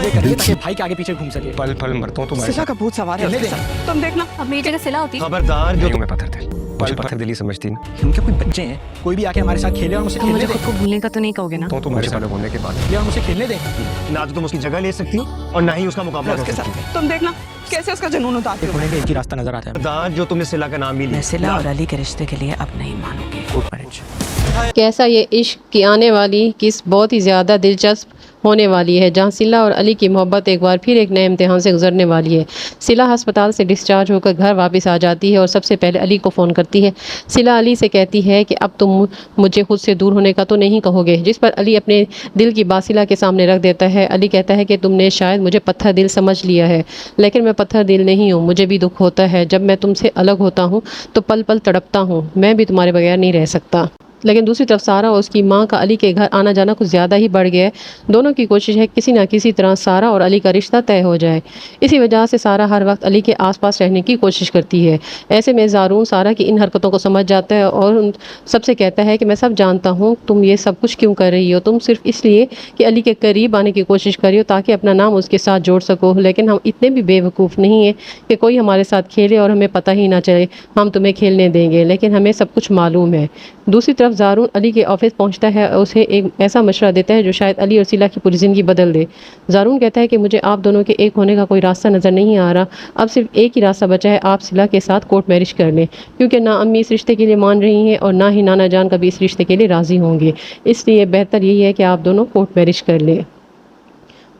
ताकि भाई के आगे पीछे घूम सके। पल पल मरता हूँ तुम्हारे सिला का भूत सवार है उसके साथ। तुम देखना अब मेरी जगह सिला होती। खबरदार जो मैं पत्थर थे पल पत्थर दिली समझती ना हम क्या कोई बच्चे हैं? कोई भी आके हमारे साथ खेले और मुझे खेलने मुझे दे। खुद को भूलने का तो नहीं कहोगे ना? तो तुम्हारे साथ होने के बाद या मुझे खेलने दे। ना तो तुम उसकी जगह ले सकती हो और ना ही उसका मुकाबला कर उसके सकती हो। साथ तुम देखना कैसे उसका जुनून उतारते हो। एक ही रास्ता नजर आता है। खबरदार जो तुम्हें सिला का नाम भी मैं ले सिला और अली के रिश्ते के लिए अब नहीं मानूंगी। Court marriage. कैसा ये इश्क की आने वाली किस बहुत ही ज़्यादा दिलचस्प होने वाली है, जहां सिला और अली की मोहब्बत एक बार फिर एक नए इम्तिहान से गुजरने वाली है। सिला अस्पताल से डिस्चार्ज होकर घर वापस आ जाती है और सबसे पहले अली को फ़ोन करती है। सिला अली से कहती है कि अब तुम मुझे खुद से दूर होने का तो नहीं कहोगे, जिस पर अली अपने दिल की बात सिला के सामने रख देता है। अली कहता है कि तुमने शायद मुझे पत्थर दिल समझ लिया है, लेकिन मैं पत्थर दिल नहीं हूँ। मुझे भी दुख होता है जब मैं तुमसे अलग होता हूँ तो पल पल तड़पता हूँ। मैं भी तुम्हारे बगैर नहीं रह सकता। लेकिन दूसरी तरफ सारा और उसकी माँ का अली के घर आना जाना कुछ ज़्यादा ही बढ़ गया है। दोनों की कोशिश है किसी ना किसी तरह सारा और अली का रिश्ता तय हो जाए। इसी वजह से सारा हर वक्त अली के आसपास रहने की कोशिश करती है। ऐसे में ज़ारून सारा की इन हरकतों को समझ जाता है और उन सबसे कहता है कि मैं सब जानता हूँ, तुम ये सब कुछ क्यों कर रही हो। तुम सिर्फ इसलिए कि अली के करीब आने की कोशिश करी हो ताकि अपना नाम उसके साथ जोड़ सको। लेकिन हम इतने भी बेवकूफ़ नहीं हैं कि कोई हमारे साथ खेले और हमें पता ही ना चले। हम तुम्हें खेलने देंगे, लेकिन हमें सब कुछ मालूम है। दूसरी तरफ ज़ारून अली के ऑफिस पहुंचता है और उसे एक ऐसा मशवरा देता है जो शायद अली और सिला की पूरी ज़िंदगी बदल दे। ज़ारून कहता है कि मुझे आप दोनों के एक होने का कोई रास्ता नज़र नहीं आ रहा। अब सिर्फ एक ही रास्ता बचा है, आप सिला के साथ कोर्ट मैरिज कर लें, क्योंकि ना अम्मी इस रिश्ते के लिए मान रही हैं और ना ही नाना जान कभी इस रिश्ते के लिए राज़ी होंगे। इसलिए बेहतर यही है कि आप दोनों कोर्ट मैरिज कर लें।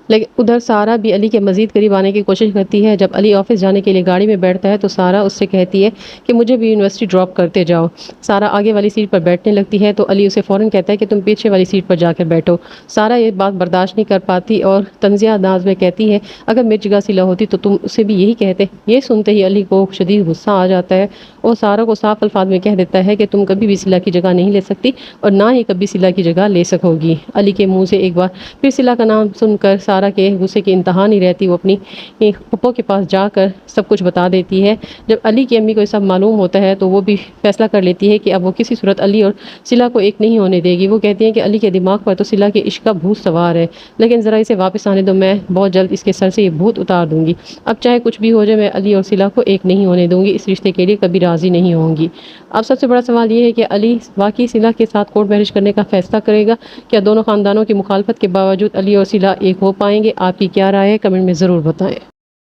लेकिन उधर सारा भी अली के मज़ीद करीब आने की कोशिश करती है। जब अली ऑफिस जाने के लिए गाड़ी में बैठता है तो सारा उससे कहती है कि मुझे भी यूनिवर्सिटी ड्रॉप करते जाओ। सारा आगे वाली सीट पर बैठने लगती है तो अली उसे फ़ौरन कहता है कि तुम पीछे वाली सीट पर जाकर बैठो। सारा ये बात बर्दाश्त नहीं कर पाती और तंज़िया अंदाज में कहती है, अगर मेरी जगह सिला होती तो तुम उसे भी यही कहते। ये सुनते ही अली को शदीद गुस्सा आ जाता है और सारा को साफ अल्फाज में कह देता है कि तुम कभी भी सिला की जगह नहीं ले सकती और ना ही कभी सिला की जगह ले सकोगी। अली के मुँह से एक बार फिर सिला का नाम सुनकर सारा के गुस्से की इंतहा नहीं रहती। वो अपनी पप्पो के पास जाकर सब कुछ बता देती है। जब अली की अम्मी को ये सब मालूम होता है तो वो भी फैसला कर लेती है कि अब वो किसी सूरत अली और सिला को एक नहीं होने देगी। वो कहती हैं कि अली के दिमाग पर तो सिला के इश्क का भूत सवार है, लेकिन ज़रा इसे वापस आने दो, मैं बहुत जल्द इसके सर से ये भूत उतार दूंगी। अब चाहे कुछ भी हो जाए, मैं अली और सिला को एक नहीं होने दूंगी, इस रिश्ते के लिए कभी राज़ी नहीं होंगी। अब सबसे बड़ा सवाल ये है कि अली वाकई सिला के साथ कोर्ट मैरिज करने का फैसला करेगा। क्या दोनों ख़ानदानों की मुखालफत के बावजूद अली और सिला एक हो पाएंगे? आपकी क्या राय है? कमेंट में ज़रूर बताएं।